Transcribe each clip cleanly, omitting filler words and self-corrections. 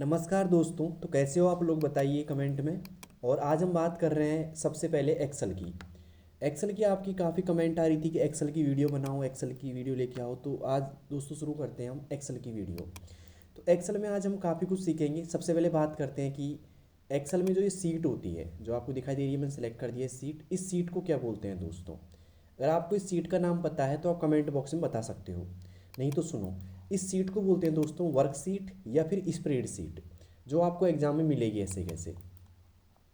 नमस्कार दोस्तों। तो कैसे हो आप लोग, बताइए कमेंट में। और आज हम बात कर रहे हैं सबसे पहले एक्सेल की। एक्सेल की आपकी काफ़ी कमेंट आ रही थी कि एक्सेल की वीडियो बनाओ, एक्सेल की वीडियो लेके आओ। तो आज दोस्तों शुरू करते हैं हम एक्सेल की वीडियो। तो एक्सेल में आज हम काफ़ी कुछ सीखेंगे। सबसे पहले बात करते हैं कि एक्सेल में जो ये सीट होती है जो आपको दिखाई दे रही है, मैंने सेलेक्ट कर दिया है सीट। इस सीट को क्या बोलते हैं दोस्तों? अगर आपको इस सीट का नाम पता है तो आप कमेंट बॉक्स में बता सकते हो, नहीं तो सुनो। इस सीट को बोलते हैं दोस्तों वर्क सीट या फिर स्प्रेड सीट, जो आपको एग्जाम में मिलेगी ऐसे कैसे।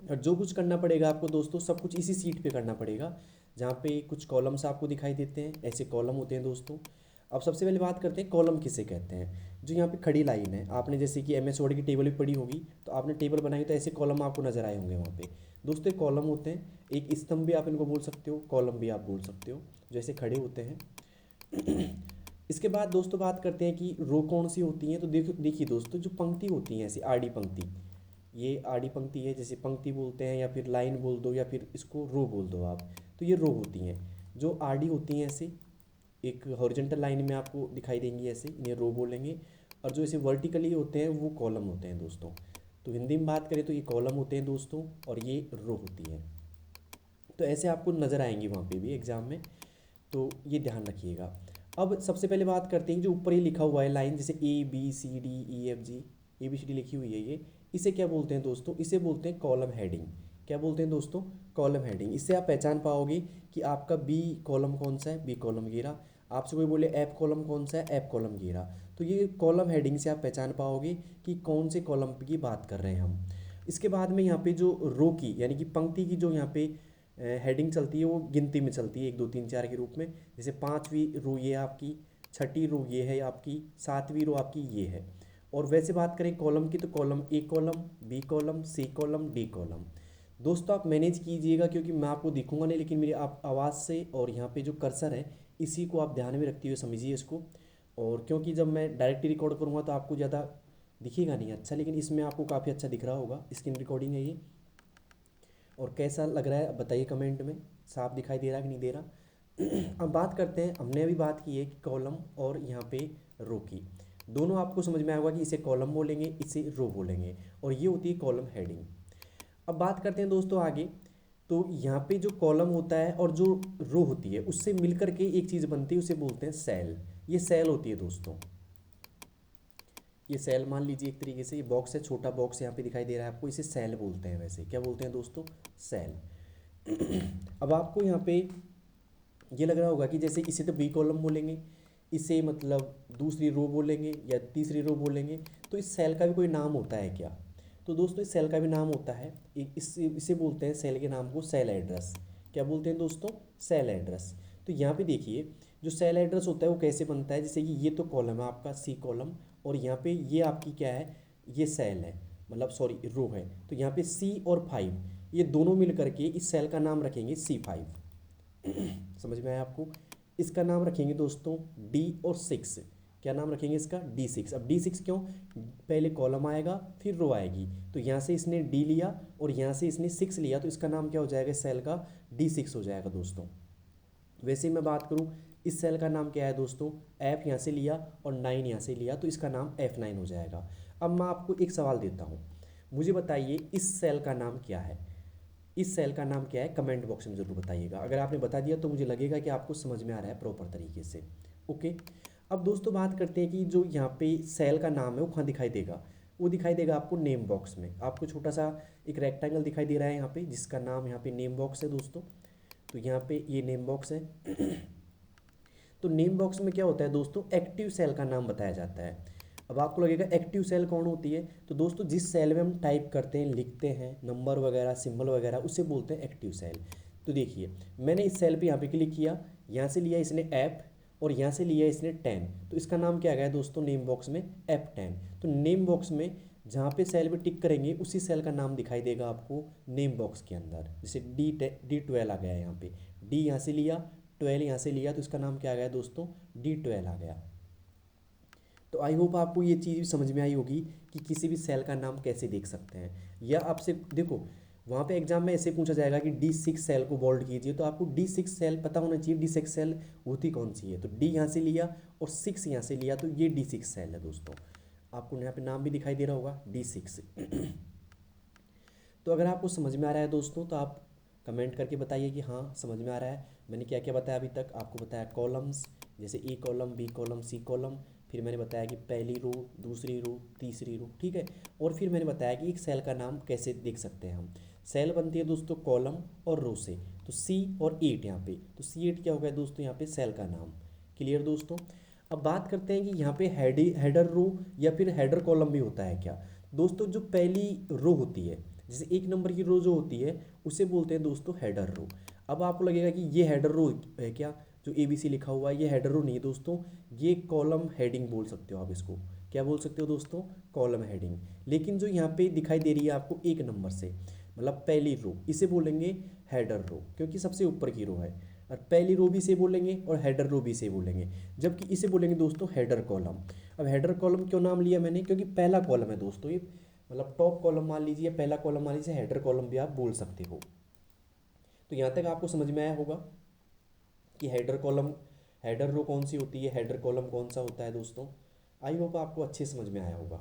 और जो कुछ करना पड़ेगा आपको दोस्तों, सब कुछ इसी सीट पे करना पड़ेगा। जहाँ पे कुछ कॉलम्स आपको दिखाई देते हैं, ऐसे कॉलम होते हैं दोस्तों। अब सबसे पहले बात करते हैं कॉलम किसे कहते हैं। जो यहाँ पे खड़ी लाइन है, आपने जैसे कि एम एस वर्ड की टेबल भी पढ़ी होगी, तो आपने टेबल बनाई तो ऐसे कॉलम आपको नजर आए होंगे वहाँ पे। दोस्तों ये कॉलम होते हैं, एक स्तंभ भी आप इनको बोल सकते हो, कॉलम भी आप बोल सकते हो, जो ऐसे खड़े होते हैं। इसके बाद दोस्तों बात करते हैं कि रो कौन सी होती हैं। तो देखिए दोस्तों, जो पंक्ति होती हैं ऐसी आड़ी पंक्ति, ये आड़ी पंक्ति है, जैसे पंक्ति बोलते हैं या फिर लाइन बोल दो या फिर इसको रो बोल दो आप। तो ये रो होती हैं। जो आड़ी होती हैं ऐसे एक हॉरिजॉन्टल लाइन में आपको दिखाई देंगी, ऐसे इन्हें रो बोलेंगे। और जो ऐसे वर्टिकली होते हैं वो कॉलम होते हैं दोस्तों। तो हिंदी में बात करें तो ये कॉलम होते हैं दोस्तों और ये रो होती है। तो ऐसे आपको नज़र आएंगी वहाँ पे भी एग्ज़ाम में, तो ये ध्यान रखिएगा। अब सबसे पहले बात करते हैं जो ऊपर ही लिखा हुआ है लाइन, जैसे ABCDEFG, ABCD लिखी हुई है ये। इसे क्या बोलते हैं दोस्तों? इसे बोलते हैं कॉलम हेडिंग। क्या बोलते हैं दोस्तों? Column heading. इससे आप पहचान पाओगे कि आपका बी कॉलम कौन सा है, बी कॉलम घेरा। आपसे कोई बोले ऐप कॉलम कौन सा है, ऐप कॉलम घेरा। तो ये कॉलम हेडिंग से आप पहचान पाओगे कि कौन से कॉलम की बात कर रहे हैं हम। इसके बाद में यहाँ पे जो रो की यानी कि पंक्ति की जो यहाँ पे हेडिंग चलती है वो गिनती में चलती है, 1 2 3 4 के रूप में। जैसे 5वीं रो ये आपकी, 6ठी रो ये है आपकी, 7वीं रो आपकी ये है। और वैसे बात करें कॉलम की, तो column A column, B column, C column, D column. दोस्तों आप मैनेज कीजिएगा क्योंकि मैं आपको दिखूंगा नहीं, लेकिन मेरी आप आवाज़ से और यहाँ पे जो कर्सर है इसी को आप ध्यान में रखते हुए समझिए इसको। और क्योंकि जब मैं डायरेक्टली रिकॉर्ड करूँगा तो आपको ज़्यादा दिखेगा नहीं अच्छा, लेकिन इसमें आपको काफ़ी अच्छा दिख रहा होगा। स्क्रीन रिकॉर्डिंग है ये। और कैसा लग रहा है बताइए कमेंट में, साफ दिखाई दे रहा है कि नहीं दे रहा। अब बात करते हैं, हमने अभी बात की है कि कॉलम और यहाँ पे रो की। दोनों आपको समझ में आएगा कि इसे कॉलम बोलेंगे, इसे रो बोलेंगे। और ये होती है कॉलम हेडिंग। अब बात करते हैं दोस्तों आगे। तो यहाँ पे जो कॉलम होता है और जो रो होती है उससे मिलकर के एक चीज़ बनती है, उसे बोलते हैं सेल। ये सेल होती है दोस्तों। ये सेल मान लीजिए एक तरीके से, ये बॉक्स है, छोटा बॉक्स यहाँ पे दिखाई दे रहा है आपको, इसे सेल बोलते हैं। वैसे क्या बोलते हैं दोस्तों? सेल। अब आपको यहाँ पे ये लग रहा होगा कि जैसे इसे तो बी कॉलम बोलेंगे, इसे मतलब दूसरी रो बोलेंगे या तीसरी रो बोलेंगे। तो इस सेल का भी कोई नाम होता है क्या? तो दोस्तों इस सेल का भी नाम होता है। इसे बोलते हैं सेल के नाम को सेल एड्रेस। क्या बोलते हैं दोस्तों? Cell address. तो यहाँ पे देखिए जो सेल एड्रेस होता है वो कैसे बनता है। जैसे कि ये तो कॉलम है आपका सी कॉलम, और यहाँ पे ये आपकी क्या है, ये सेल है, मतलब सॉरी रो है। तो यहाँ पे C और 5 ये दोनों मिल करके इस सेल का नाम रखेंगे C5। समझ में आया आपको? इसका नाम रखेंगे दोस्तों D और 6। क्या नाम रखेंगे इसका? D6। अब D6 क्यों? पहले कॉलम आएगा फिर रो आएगी। तो यहाँ से इसने D लिया और यहाँ से इसने 6 लिया, तो इसका नाम क्या हो जाएगा? सेल का D6 हो जाएगा दोस्तों। वैसे ही मैं बात करूँ, इस सेल का नाम क्या है दोस्तों? F यहाँ से लिया और 9 यहाँ से लिया, तो इसका नाम F9 हो जाएगा। अब मैं आपको एक सवाल देता हूँ, मुझे बताइए इस सेल का नाम क्या है? इस सेल का नाम क्या है? कमेंट बॉक्स में ज़रूर बताइएगा। अगर आपने बता दिया तो मुझे लगेगा कि आपको समझ में आ रहा है प्रॉपर तरीके से। ओके। अब दोस्तों बात करते हैं कि जो यहाँ पे सेल का नाम है वो कहाँ दिखाई देगा। वो दिखाई देगा आपको नेम बॉक्स में। आपको छोटा सा एक रेक्टेंगल दिखाई दे रहा है यहाँ पे, जिसका नाम यहाँ पे नेम बॉक्स है दोस्तों। तो यहाँ पे ये नेम बॉक्स है। तो नेम बॉक्स में क्या होता है दोस्तों? एक्टिव सेल का नाम बताया जाता है। अब आपको लगेगा एक्टिव सेल कौन होती है? तो दोस्तों जिस सेल में हम टाइप करते हैं, लिखते हैं, नंबर वगैरह, सिंबल वगैरह, उसे बोलते हैं एक्टिव सेल। तो देखिए मैंने इस सेल पे यहाँ पे क्लिक किया, यहाँ से लिया इसने ऐप और यहाँ से लिया इसने 10, तो इसका नाम क्या आ गया दोस्तों नेम बॉक्स में? F10। तो नेम बॉक्स में जहाँ पे सेल पे टिक करेंगे उसी सेल का नाम दिखाई देगा आपको नेम बॉक्स के अंदर। जैसे D12 आ गया यहाँ पे, D यहाँ से लिया, 12 यहाँ से लिया, तो इसका नाम क्या आ गया दोस्तों? D12 आ गया। तो आई होप आपको ये चीज़ भी समझ में आई होगी कि किसी भी सेल का नाम कैसे देख सकते हैं। या आपसे देखो वहाँ पे एग्जाम में ऐसे पूछा जाएगा कि D6 सेल को बोल्ड कीजिए, तो आपको D6 सेल पता होना चाहिए। D6 सेल होती कौन सी है? तो D यहाँ से लिया और 6 यहाँ से लिया, तो ये D6 सेल है दोस्तों। आपको यहाँ पे नाम भी दिखाई दे रहा होगा D6। तो अगर आपको समझ में आ रहा है दोस्तों तो आप कमेंट करके बताइए कि हाँ समझ में आ रहा है। मैंने क्या क्या बताया अभी तक, आपको बताया कॉलम्स, जैसे A column, B column, C column. फिर मैंने बताया कि पहली रो, दूसरी रो, तीसरी रो, ठीक है। और फिर मैंने बताया कि एक सेल का नाम कैसे देख सकते हैं हम। सेल बनती है दोस्तों कॉलम और रो से, तो C और 8 यहाँ पे, तो C8 क्या हो गया दोस्तों यहाँ पे सेल का नाम। क्लियर दोस्तों। अब बात करते हैं कि यहाँ पे हेडर रो या फिर हेडर कॉलम भी होता है क्या। दोस्तों जो पहली रो होती है, जैसे 1 नंबर की रो जो होती है उसे बोलते हैं दोस्तों हेडर रो। अब आपको लगेगा कि ये हेडर रो है क्या, जो ABC लिखा हुआ है ये हेडर रो नहीं है दोस्तों, ये कॉलम हेडिंग बोल सकते हो आप इसको। क्या बोल सकते हो दोस्तों, कॉलम हेडिंग। लेकिन जो यहाँ पे दिखाई दे रही है आपको 1 नंबर से, मतलब पहली रो, इसे बोलेंगे हेडर रो क्योंकि सबसे ऊपर की रो है। और पहली रो भी से बोलेंगे और हेडर रो भी से बोलेंगे, जबकि इसे बोलेंगे दोस्तों हेडर कॉलम। अब हेडर कॉलम क्यों नाम लिया मैंने, क्योंकि पहला कॉलम है दोस्तों ये, मतलब टॉप कॉलम मान लीजिए, पहला कॉलम मान लीजिए, हेडर कॉलम भी आप बोल सकते हो। तो यहाँ तक आपको समझ में आया होगा कि हेडर कॉलम, हेडर रो कौन सी होती है, हेडर कॉलम कौन सा होता है दोस्तों। आई होप आपको अच्छे समझ में आया होगा।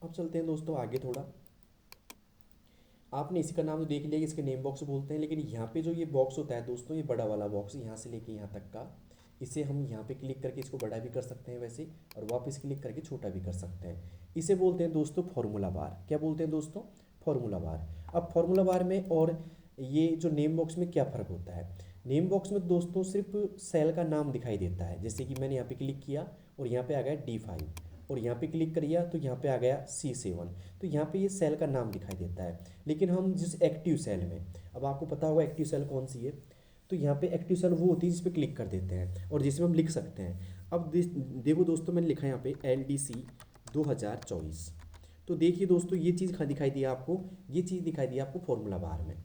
अब चलते हैं दोस्तों आगे थोड़ा। आपने इसी का नाम तो देख लिया कि इसके नेम बॉक्स बोलते हैं, लेकिन यहाँ पे जो ये बॉक्स होता है दोस्तों, ये बड़ा वाला बॉक्स यहाँ से लेके यहाँ तक का, इसे हम यहाँ पे क्लिक करके इसको बड़ा भी कर सकते हैं वैसे, और वापस क्लिक करके छोटा भी कर सकते हैं। इसे बोलते हैं दोस्तों फॉर्मूला बार। क्या बोलते हैं दोस्तों, फॉर्मूला बार। अब फॉर्मूला बार में और ये जो नेम बॉक्स में क्या फ़र्क होता है। नेम बॉक्स में दोस्तों सिर्फ सेल का नाम दिखाई देता है, जैसे कि मैंने यहाँ पे क्लिक किया और यहाँ पे आ गया D5, और यहाँ पे क्लिक करिए तो यहाँ पे आ गया C7, तो यहाँ पे ये सेल का नाम दिखाई देता है। लेकिन हम जिस एक्टिव सेल में, अब आपको पता होगा एक्टिव सेल कौन सी है, तो यहाँ पे एक्टिव सेल वो होती है जिस पे क्लिक कर देते हैं और जिसमें हम लिख सकते हैं। अब देखो दोस्तों मैंने लिखा है यहाँ पे LDC 2024। तो देखिए दोस्तों ये चीज़ दिखाई दी आपको, ये चीज़ दिखाई दी आपको फॉर्मूला बार में,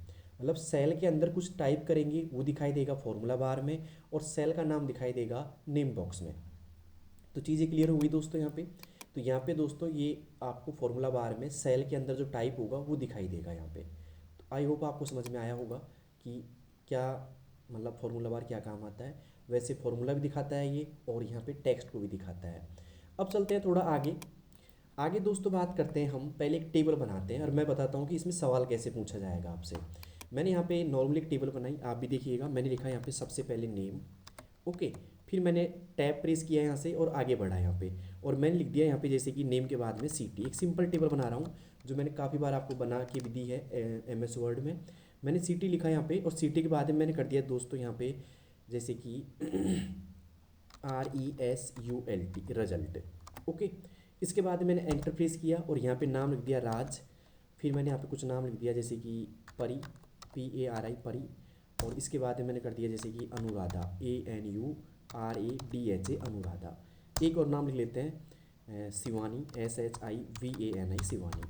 मतलब सेल के अंदर कुछ टाइप करेंगे वो दिखाई देगा फॉर्मूला बार में, और सेल का नाम दिखाई देगा नेम बॉक्स में। तो चीज़ें क्लियर हो गई दोस्तों यहाँ पे। तो यहाँ पे दोस्तों ये आपको फॉर्मूला बार में सेल के अंदर जो टाइप होगा वो दिखाई देगा यहाँ पे। तो आई होप आपको समझ में आया होगा कि क्या मतलब फॉर्मूला बार क्या काम आता है। वैसे फॉर्मूला भी दिखाता है ये, और यहाँ पे टेक्स्ट को भी दिखाता है। अब चलते हैं थोड़ा आगे। आगे दोस्तों बात करते हैं, हम पहले एक टेबल बनाते हैं और मैं बताता हूँ कि इसमें सवाल कैसे पूछा जाएगा आपसे। मैंने यहाँ पे नॉर्मली एक टेबल बनाई, आप भी देखिएगा। मैंने लिखा यहाँ पे सबसे पहले नेम, ओके। फिर मैंने टैब प्रेस किया यहाँ से और आगे बढ़ा यहाँ पे, और मैंने लिख दिया यहाँ पे जैसे कि नेम के बाद में CT। एक सिंपल टेबल बना रहा हूँ जो मैंने काफ़ी बार आपको बना के भी दी है MS वर्ड में। मैंने CT लिखा यहाँ पे, और CT के बाद में मैंने कर दिया दोस्तों यहाँ पे जैसे कि RESULT, रिजल्ट, ओके। इसके बाद मैंने एंटर प्रेस किया और यहाँ पे नाम लिख दिया राज। फिर मैंने यहाँ पे कुछ नाम लिख दिया जैसे कि परी, PARI परी। और इसके बाद मैंने कर दिया जैसे कि अनुराधा, ANURADHA अनुराधा। एक और नाम लिख लेते हैं शिवानी, SHIVANI शिवानी,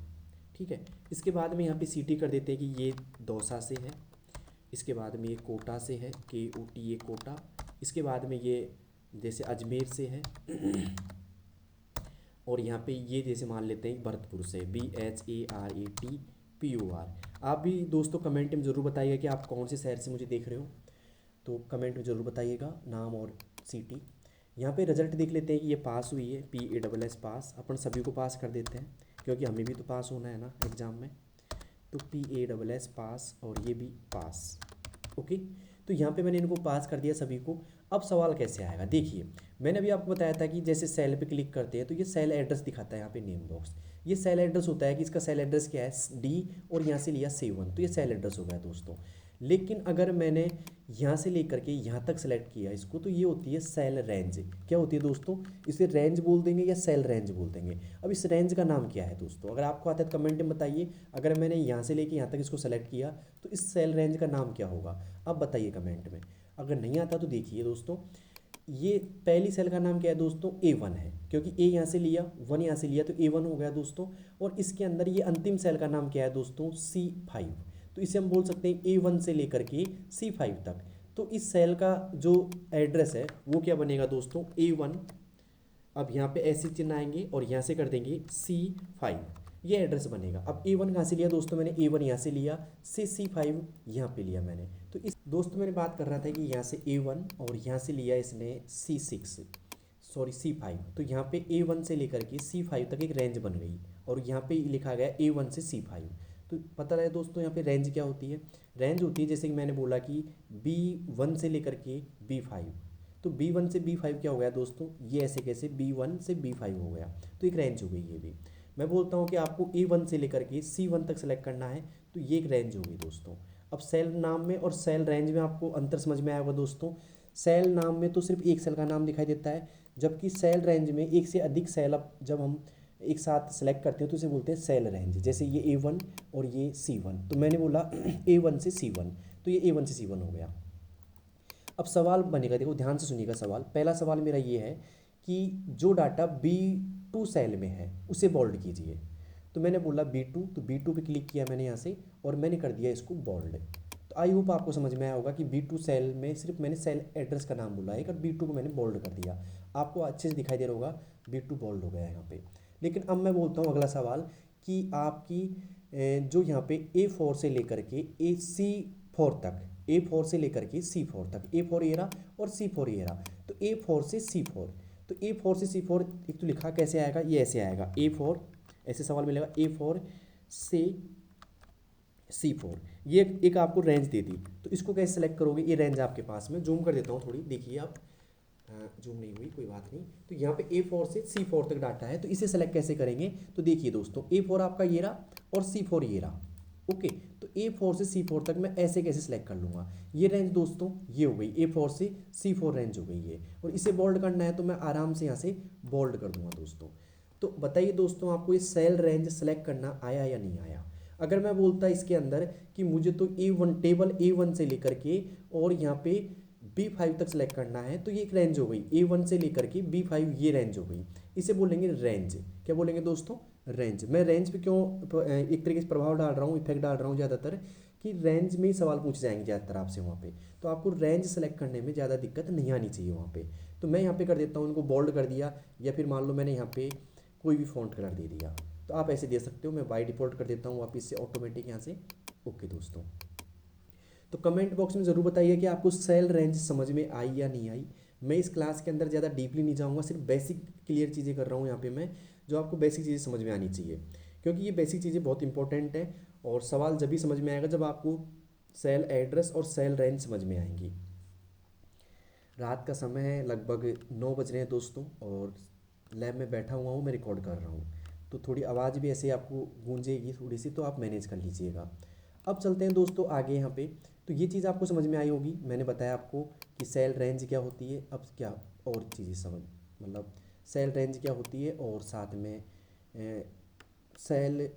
ठीक है। इसके बाद में यहाँ पे CT कर देते हैं कि ये दौसा से है। इसके बाद में ये कोटा से है, KOTA कोटा। इसके बाद में ये जैसे अजमेर से है और यहाँ पे ये जैसे मान लेते हैं भरतपुर से, BHARATPUR। आप भी दोस्तों कमेंट में ज़रूर बताइएगा कि आप कौन से शहर से मुझे देख रहे हो, तो कमेंट में ज़रूर बताइएगा नाम और CT। यहाँ पे रिजल्ट देख लेते हैं कि ये पास हुई है, PASS पास। अपन सभी को पास कर देते हैं क्योंकि हमें भी तो पास होना है ना एग्ज़ाम में। तो PASS पास, और ये भी पास, ओके। तो यहाँ पे मैंने इनको पास कर दिया सभी को। अब सवाल कैसे आएगा, देखिए मैंने अभी आपको बताया था कि जैसे सेल पे क्लिक करते हैं तो ये सेल एड्रेस दिखाता है यहाँ पे नेम बॉक्स। ये सेल एड्रेस होता है कि इसका सेल एड्रेस क्या है D, और यहाँ से लिया C1, तो ये सेल एड्रेस हो गया दोस्तों। लेकिन अगर मैंने यहाँ से लेकर के यहाँ तक सेलेक्ट किया इसको, तो ये होती है सेल रेंज। क्या होती है दोस्तों, इसे रेंज बोल देंगे या सेल रेंज बोल देंगे। अब इस रेंज का नाम क्या है दोस्तों, अगर आपको आता है तो कमेंट में बताइए। अगर मैंने यहाँ से लेके यहाँ तक इसको सेलेक्ट किया तो इस सेल रेंज का नाम क्या होगा, अब बताइए कमेंट में। अगर नहीं आता तो देखिए दोस्तों, ये पहली सेल का नाम क्या है दोस्तों, A1 है, क्योंकि A यहाँ से लिया, 1 यहाँ से लिया, तो A1 हो गया दोस्तों। और इसके अंदर ये अंतिम सेल का नाम क्या है दोस्तों, C5। तो इसे हम बोल सकते हैं A1 से लेकर के C5 तक। तो इस सेल का जो एड्रेस है वो क्या बनेगा दोस्तों, A1। अब यहाँ पे ऐसे चिन्ह आएंगे और यहाँ से कर देंगे C5, ये एड्रेस बनेगा। अब A1 कहाँ से लिया दोस्तों, मैंने A1 यहाँ से लिया, से C5 यहाँ पे लिया मैंने। तो इस दोस्तों मैंने बात कर रहा था कि यहाँ से A1 और यहाँ से लिया इसने C6, सॉरी C5, तो यहाँ पे A1 से लेकर के C5 तक एक रेंज बन गई और यहाँ पे लिखा गया A1 से C5। तो पता है दोस्तों यहाँ पे रेंज क्या होती है? रेंज होती है जैसे कि मैंने बोला कि B1 से लेकर के B5, तो B1 से B5 क्या हो गया दोस्तों, ये ऐसे कैसे B1 से B5 हो गया, तो एक रेंज हो गई ये भी। मैं बोलता हूँ कि आपको A1 से लेकर के C1 तक सेलेक्ट करना है, तो ये एक रेंज हो गई दोस्तों। अब सेल नाम में और सेल रेंज में आपको अंतर समझ में आया होगा दोस्तों। सेल नाम में तो सिर्फ एक सेल का नाम दिखाई देता है, जबकि सेल रेंज में एक से अधिक सेल अब जब हम एक साथ सेलेक्ट करते हैं तो इसे बोलते हैं सेल रेंज। जैसे ये A1 और ये C1, तो मैंने बोला A1 से C1, तो ये A1 से C1 हो गया। अब सवाल बनेगा, देखो ध्यान से सुनिएगा सवाल। पहला सवाल मेरा ये है कि जो डाटा B2 सेल में है उसे बोल्ड कीजिए। तो मैंने बोला B2, तो B2 पे क्लिक किया मैंने यहाँ से और मैंने कर दिया इसको बोल्ड। तो आई होप आपको समझ में आया होगा कि B2 सेल में सिर्फ मैंने सेल एड्रेस का नाम बोला है और B2 को मैंने बोल्ड कर दिया। आपको अच्छे से दिखाई दे रहा होगा B2 बोल्ड हो गया यहाँ पे। लेकिन अब मैं बोलता हूँ अगला सवाल कि आपकी जो यहाँ पे A4 से लेकर के C4 तक, A4 से लेकर के C4 तक, A4 ये रहा और C4 ये रहा, तो A4 से C4, तो A4 से C4 एक तो लिखा कैसे आएगा, ये ऐसे आएगा A4, ऐसे सवाल मिलेगा A4 से C4, ये एक आपको रेंज दे दी। तो इसको कैसे सेलेक्ट करोगे, ये रेंज आपके पास में जूम कर देता हूँ थोड़ी, देखिए आप, जूम नहीं हुई कोई बात नहीं। तो यहाँ पे A4 से C4 तक डाटा है, तो इसे सेलेक्ट कैसे करेंगे, तो देखिए दोस्तों A4 आपका ये रहा और C4 ये रहा। ओके, तो A4 से C4 तक मैं ऐसे कैसे सेलेक्ट कर लूँगा, ये रेंज दोस्तों ये हो गई, A4 से C4 रेंज हो गई ये, और इसे बोल्ड करना है तो मैं आराम से यहाँ से बोल्ड कर दूंगा दोस्तों। तो बताइए दोस्तों आपको ये सेल रेंज सेलेक्ट करना आया या नहीं आया? अगर मैं बोलता इसके अंदर कि मुझे तो A1 टेबल A1 से लेकर के और यहाँ पे B5 तक सेलेक्ट करना है, तो ये एक रेंज हो गई, A1 से लेकर के B5 ये रेंज हो गई, इसे बोलेंगे रेंज। क्या बोलेंगे दोस्तों, रेंज। मैं रेंज पे क्यों एक तरीके से प्रभाव डाल रहा हूँ, इफेक्ट डाल रहा हूँ ज़्यादातर, कि रेंज में ही सवाल पूछे जाएंगे ज़्यादातर आपसे वहाँ पे, तो आपको रेंज सेलेक्ट करने में ज़्यादा दिक्कत नहीं आनी चाहिए वहाँ पे। तो मैं यहाँ पे कर देता हूँ, इनको बोल्ड कर दिया, या फिर मान लो मैंने यहाँ पे कोई भी फॉन्ट कलर दे दिया, तो आप ऐसे दे सकते हो। मैं बाय डिफ़ॉल्ट कर देता हूँ वापस से ऑटोमेटिक यहाँ से। ओके दोस्तों, तो कमेंट बॉक्स में ज़रूर बताइए कि आपको सेल रेंज समझ में आई या नहीं आई। मैं इस क्लास के अंदर ज़्यादा डीपली नहीं जाऊँगा, सिर्फ बेसिक क्लियर चीज़ें कर रहा हूँ यहाँ पे मैं, जो आपको बेसिक चीज़ें समझ में आनी चाहिए, क्योंकि ये बेसिक चीज़ें बहुत इंपॉर्टेंट है। और सवाल जब भी समझ में आएगा जब आपको सेल एड्रेस और सेल रेंज समझ में आएंगी। रात का समय है, लगभग 9 बज रहे हैं दोस्तों, और लैब में बैठा हुआ हूँ, मैं रिकॉर्ड कर रहा हूँ, तो थोड़ी आवाज़ भी ऐसे आपको गूंजेगी थोड़ी सी, तो आप मैनेज कर लीजिएगा। अब चलते हैं दोस्तों आगे यहाँ पे। तो ये चीज़ आपको समझ में आई होगी, मैंने बताया आपको कि सेल रेंज क्या होती है। अब क्या और चीज़ें समझ, मतलब सेल रेंज क्या होती है और साथ में सेल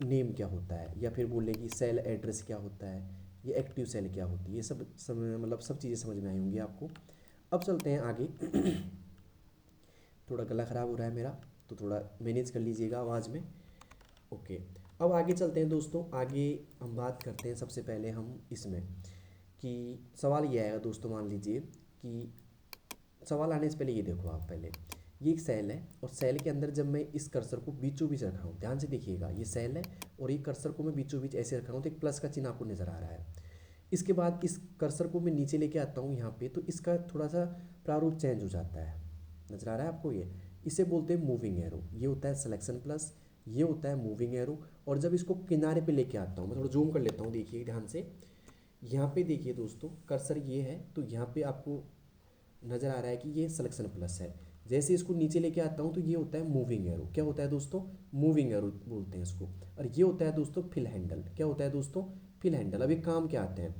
नेम क्या होता है, या फिर बोले कि सेल एड्रेस क्या होता है, ये एक्टिव सेल क्या होती है, ये सब मतलब सब चीज़ें समझ में आई होंगी आपको। अब चलते हैं आगे। थोड़ा गला ख़राब हो रहा है मेरा, तो थोड़ा मैनेज कर लीजिएगा आवाज़ में। ओके, अब आगे चलते हैं दोस्तों। आगे हम बात करते हैं, सबसे पहले हम इसमें कि सवाल ये आएगा दोस्तों, मान लीजिए कि सवाल आने से पहले ये देखो आप, पहले ये एक सेल है और सेल के अंदर जब मैं इस कर्सर को बीचों बीच रख रहा हूँ, ध्यान से देखिएगा, ये सेल है और ये कर्सर को मैं बीचों बीच ऐसे रख रहा हूँ, तो एक प्लस का चिन्ह आपको नज़र आ रहा है। इसके बाद इस कर्सर को मैं नीचे लेके आता हूँ यहाँ पे, तो इसका थोड़ा सा प्रारूप चेंज हो जाता है, नज़र आ रहा है आपको ये, इसे बोलते हैं मूविंग एरो। ये होता है सिलेक्शन प्लस, ये होता है मूविंग एरो। और जब इसको किनारे पे लेके आता हूँ, मैं थोड़ा जूम कर लेता हूँ, देखिए ध्यान से, यहाँ पे देखिए दोस्तों, कर्सर ये है, तो यहाँ पे आपको नज़र आ रहा है कि ये सिलेक्शन प्लस है। जैसे इसको नीचे लेके आता हूँ तो ये होता है मूविंग एरो। क्या होता है दोस्तों, मूविंग एरो बोलते हैं इसको। और ये होता है दोस्तों फिल हैंडल। क्या होता है दोस्तों, फिल हैंडल। अब ये काम क्या आते हैं,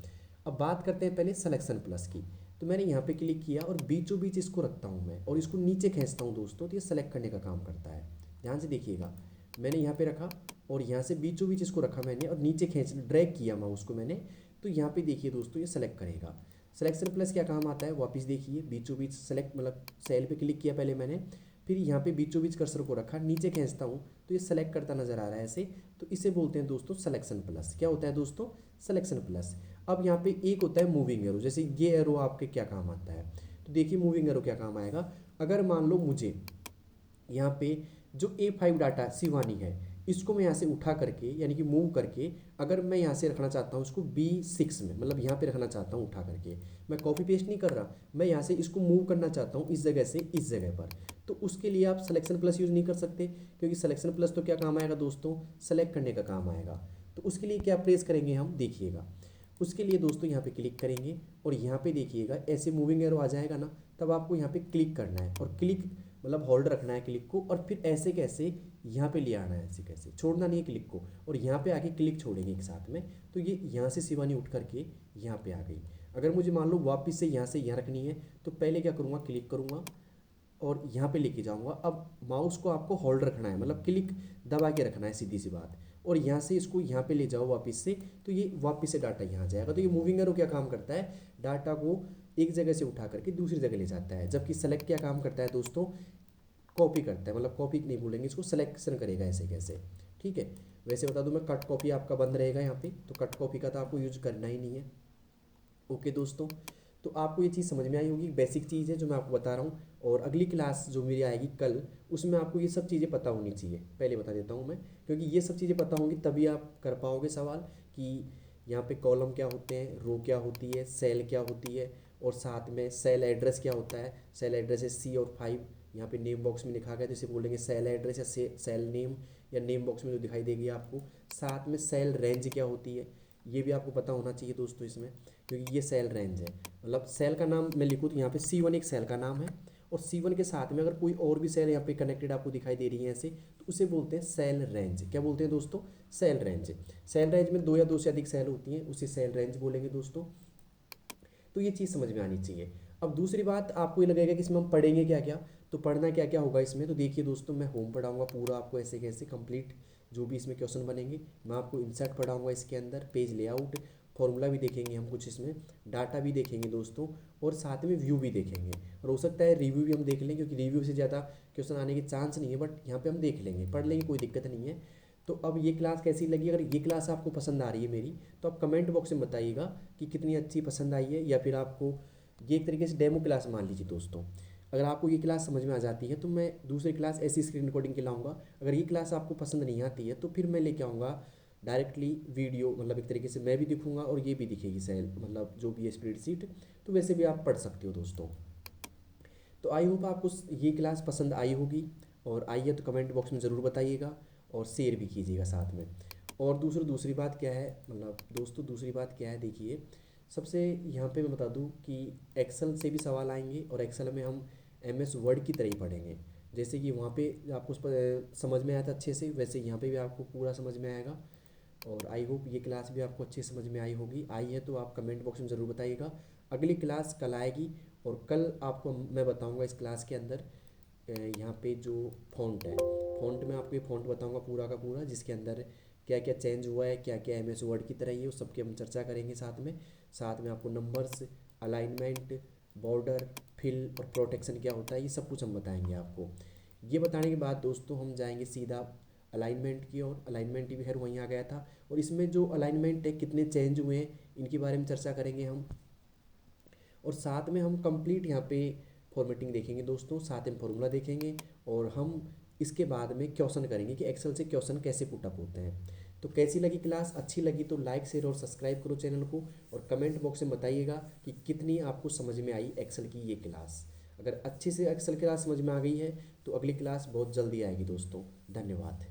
अब बात करते हैं पहले सिलेक्शन प्लस की। तो मैंने यहाँ पे क्लिक किया और बीचों बीच इसको रखता हूँ मैं, और इसको नीचे खींचता हूँ दोस्तों, तो ये सेलेक्ट करने का काम करता है। ध्यान से देखिएगा, मैंने यहाँ पे रखा और यहाँ से बीचों बीच इसको रखा मैंने, और नीचे खींच ड्रैग किया माउस को मैंने, तो यहाँ पे देखिए दोस्तों ये सेलेक्ट करेगा। सिलेक्शन प्लस क्या काम आता है, वापस देखिए, बीचों बीच सेलेक्ट, मतलब सेल पे क्लिक किया पहले मैंने, फिर यहाँ पे बीचों बीच कर्सर को रखा, नीचे खींचता हूँ तो ये सेलेक्ट करता नजर आ रहा है ऐसे, तो इसे बोलते हैं दोस्तों सिलेक्शन प्लस। क्या होता है दोस्तों, सिलेक्शन प्लस। अब यहाँ पे एक होता है मूविंग एरो, जैसे ये एरो आपके क्या काम आता है, तो देखिए मूविंग एरो क्या काम आएगा। अगर मान लो मुझे यहाँ पे जो A5 डाटा शिवानी है, इसको मैं यहाँ से उठा करके यानी कि मूव करके अगर मैं यहाँ से रखना चाहता हूँ इसको B6 में, मतलब यहाँ पे रखना चाहता हूँ उठा करके, मैं कॉपी पेस्ट नहीं कर रहा, मैं यहाँ से इसको मूव करना चाहता हूँ इस जगह से इस जगह पर, तो उसके लिए आप सिलेक्शन प्लस यूज़ नहीं कर सकते, क्योंकि सिलेक्शन प्लस तो क्या काम आएगा दोस्तों, सेलेक्ट करने का काम आएगा। तो उसके लिए क्या प्रेस करेंगे हम, देखिएगा उसके लिए दोस्तों यहाँ पे क्लिक करेंगे और यहाँ पे देखिएगा ऐसे मूविंग एरो आ जाएगा ना, तब आपको यहाँ पे क्लिक करना है और क्लिक मतलब होल्ड रखना है क्लिक को, और फिर ऐसे कैसे यहाँ पे ले आना है, ऐसे कैसे छोड़ना नहीं है क्लिक को, और यहाँ पे आके क्लिक छोड़ेंगे एक साथ में, तो ये यहाँ से शिवानी उठ करके यहाँ पे आ गई। अगर मुझे मान लो वापस से यहाँ रखनी है तो पहले क्या करूँगा, क्लिक करूँगा और यहाँ पे लेके जाऊँगा। अब माउस को आपको होल्ड रखना है, मतलब क्लिक दबा के रखना है, सीधी सी बात, और यहाँ से इसको यहाँ पे ले जाओ वापस से, तो ये वापस से डाटा यहाँ जाएगा। तो ये मूविंग एरो क्या काम करता है, डाटा को एक जगह से उठा करके दूसरी जगह ले जाता है, जबकि सेलेक्ट क्या काम करता है दोस्तों, कॉपी करता है, मतलब कॉपी नहीं बोलेंगे इसको, सिलेक्शन करेगा ऐसे कैसे, ठीक है। वैसे बता दूं मैं, कट कॉपी आपका बंद रहेगा यहाँ पे, तो कट कॉपी का तो आपको यूज करना ही नहीं है। ओके दोस्तों, तो आपको ये चीज़ समझ में आई होगी, बेसिक चीज़ है जो मैं आपको बता रहा हूँ। और अगली क्लास जो मेरी आएगी कल, उसमें आपको ये सब चीज़ें पता होनी चाहिए, पहले बता देता हूँ मैं, क्योंकि ये सब चीज़ें पता होंगी तभी आप कर पाओगे सवाल, कि यहाँ पे कॉलम क्या होते हैं, रो क्या होती है, सेल क्या होती है, और साथ में सेल एड्रेस क्या होता है। सेल एड्रेस है C और 5, यहाँ पे नेम बॉक्स में लिखा गया तो इसे बोलेंगे सेल एड्रेस या सेल नेम, या नेम बॉक्स में जो दिखाई देगी आपको। साथ में सेल रेंज क्या होती है, ये भी आपको पता होना चाहिए दोस्तों इसमें, क्योंकि ये सेल रेंज है, मतलब सेल का नाम मैं लिखूँ तो यहाँ पे C1 एक सेल का नाम है, और C1 के साथ में अगर कोई और भी सेल यहाँ पे कनेक्टेड आपको दिखाई दे रही है ऐसे, तो उसे बोलते हैं सेल रेंज। क्या बोलते हैं दोस्तों, सेल रेंज। सेल रेंज में दो या दो से अधिक सेल होती हैं, उसे सेल रेंज बोलेंगे दोस्तों। तो ये चीज़ समझ में आनी चाहिए। अब दूसरी बात, आपको ये लगेगा कि इसमें हम पढ़ेंगे क्या क्या, तो पढ़ना क्या क्या होगा इसमें, तो देखिए दोस्तों, मैं होम पढ़ाऊंगा पूरा आपको ऐसे कैसे कंप्लीट, जो भी इसमें क्वेश्चन बनेंगे मैं आपको इंसर्ट पढ़ाऊंगा, इसके अंदर पेज लेआउट, फॉर्मूला भी देखेंगे हम कुछ इसमें, डाटा भी देखेंगे दोस्तों, और साथ में व्यू भी देखेंगे, और हो सकता है रिव्यू भी हम देख लेंगे, क्योंकि रिव्यू से ज़्यादा क्वेश्चन आने के चांस नहीं है, बट यहाँ पे हम देख लेंगे, पढ़ लेंगे, कोई दिक्कत नहीं है। तो अब ये क्लास कैसी लगी, अगर ये क्लास आपको पसंद आ रही है मेरी, तो आप कमेंट बॉक्स में बताइएगा कि कितनी अच्छी पसंद आई है, या फिर आपको ये एक तरीके से डेमो क्लास मान लीजिए दोस्तों। अगर आपको ये क्लास समझ में आ जाती है तो मैं दूसरी क्लास ऐसी स्क्रीन रिकॉर्डिंग के लाऊंगा। अगर ये क्लास आपको पसंद नहीं आती है तो फिर मैं लेके आऊँगा डायरेक्टली वीडियो, मतलब एक तरीके से मैं भी दिखूंगा और ये भी दिखेगी सेल, मतलब जो भी है स्प्रेडशीट, तो वैसे भी आप पढ़ सकते हो दोस्तों। तो आई होप आपको ये क्लास पसंद आई होगी, और आई है तो कमेंट बॉक्स में ज़रूर बताइएगा, और शेयर भी कीजिएगा साथ में। और दूसरी बात क्या है, मतलब दोस्तों दूसरी बात क्या है, देखिए सबसे यहाँ पे मैं बता दूँ कि एक्सेल से भी सवाल आएंगे, और एक्सेल में हम MS वर्ड की तरह ही पढ़ेंगे, जैसे कि वहाँ पे आपको समझ में आया था अच्छे से, वैसे यहाँ पे भी आपको पूरा समझ में आएगा। और आई होप ये क्लास भी आपको अच्छे समझ में आई होगी। आई है तो आप कमेंट बॉक्स में ज़रूर बताइएगा। अगली क्लास कल आएगी, और कल आपको मैं बताऊंगा इस क्लास के अंदर यहाँ पे जो फ़ॉन्ट है, फ़ॉन्ट में आपको ये फ़ॉन्ट बताऊंगा पूरा का पूरा, जिसके अंदर क्या क्या चेंज हुआ है, क्या क्या MS वर्ड की तरह ही है, उस सबकी हम चर्चा करेंगे साथ में आपको नंबर्स, अलाइनमेंट, बॉर्डर, फिल और प्रोटेक्शन क्या होता है, ये सब कुछ हम बताएंगे आपको। ये बताने के बाद दोस्तों हम जाएंगे सीधा अलाइनमेंट की, और अलाइनमेंट भी खैर वहीं आ गया था, और इसमें जो अलाइनमेंट है कितने चेंज हुए हैं इनके बारे में चर्चा करेंगे हम। और साथ में हम कंप्लीट यहाँ पे फॉर्मेटिंग देखेंगे दोस्तों, साथ में फॉर्मूला देखेंगे, और हम इसके बाद में क्वेश्चन करेंगे कि एक्सेल से क्वेश्चन कैसे पुटअप होते हैं। तो कैसी लगी क्लास, अच्छी लगी तो लाइक शेयर और सब्सक्राइब करो चैनल को, और कमेंट बॉक्स में बताइएगा कि कितनी आपको समझ में आई एक्सेल की ये क्लास। अगर अच्छे से एक्सेल क्लास समझ में आ गई है तो अगली क्लास बहुत जल्दी आएगी दोस्तों। धन्यवाद।